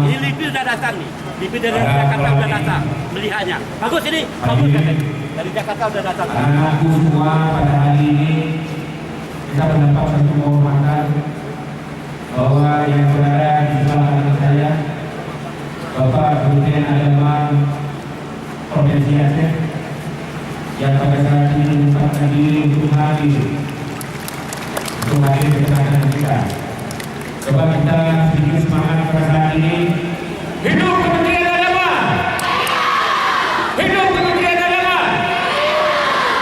Ini LIPI sudah datang nih, LIPI dari Jakarta sudah datang melihatnya. Bagus ini, bagus katanya. Dari Jakarta sudah datang. Anak-anakku semua pada hari ini kita mendapat satu kehormatan bahwa yang berada di sebelah kanan saya Bapak Dirjen Agama Provinsi Aceh yang pada saat ini menyempatkan diri untuk hadir ke tengah kita. Coba kita sedikit semangat pada saat ini. Hidup Kementerian Agama! Hidup Kementerian Agama!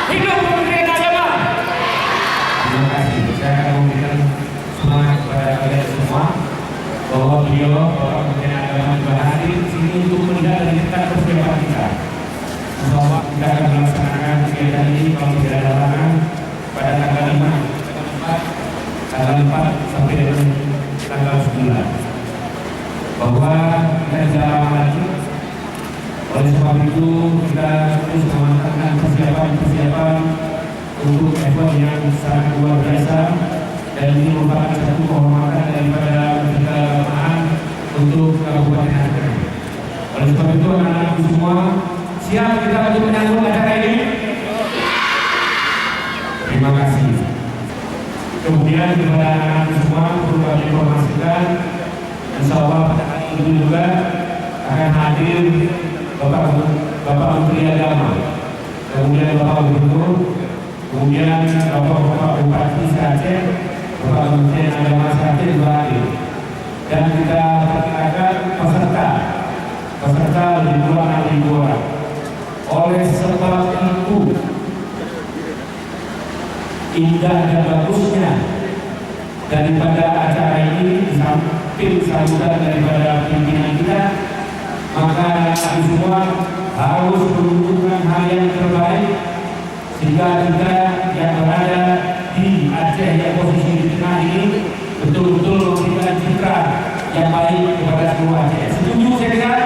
Hidup Kementerian Agama! Terima kasih. Saya akan memberikan semangat kepada kalian semua bahwa beliau, Bapak Kementerian Agama juga hadir di sini untuk melihat dan kita persiapan kita. Insya Allah kita akan melaksanakan kegiatan ini kalau tidak ada halangan pada tanggal 4 sampai dengan tanggal 9, bahwa kita tidak lama lagi. Oleh sebab itu kita terus memantapkan persiapan untuk event yang sangat luar biasa, dan ini merupakan satu kehormatan daripada kita Keagamaan untuk Kabupaten Aceh. Oleh sebab itu anak-anakku semua siap kita untuk menyambut acara ini. Terima kasih. Kemudian kepada anak-anak semua perlu kami informasikan, insya Allah pada hari ini juga akan hadir Bapak Menteri Agama, kemudian Bapak Gubernur, kemudian Bapak Bupati Aceh, Bapak Menteri Agama Aceh juga hadir, dan kita perkirakan peserta lebih kurang 6.000 orang. Oleh sebab itu, indah dan bagusnya daripada acara ini, di samping sambutan daripada pimpinan kita, maka kami semua harus menunjukkan hal yang terbaik sehingga kita yang berada di Aceh yang posisi di tengah ini betul-betul memberikan citra yang baik kepada seluruh Aceh. Setuju saya kira?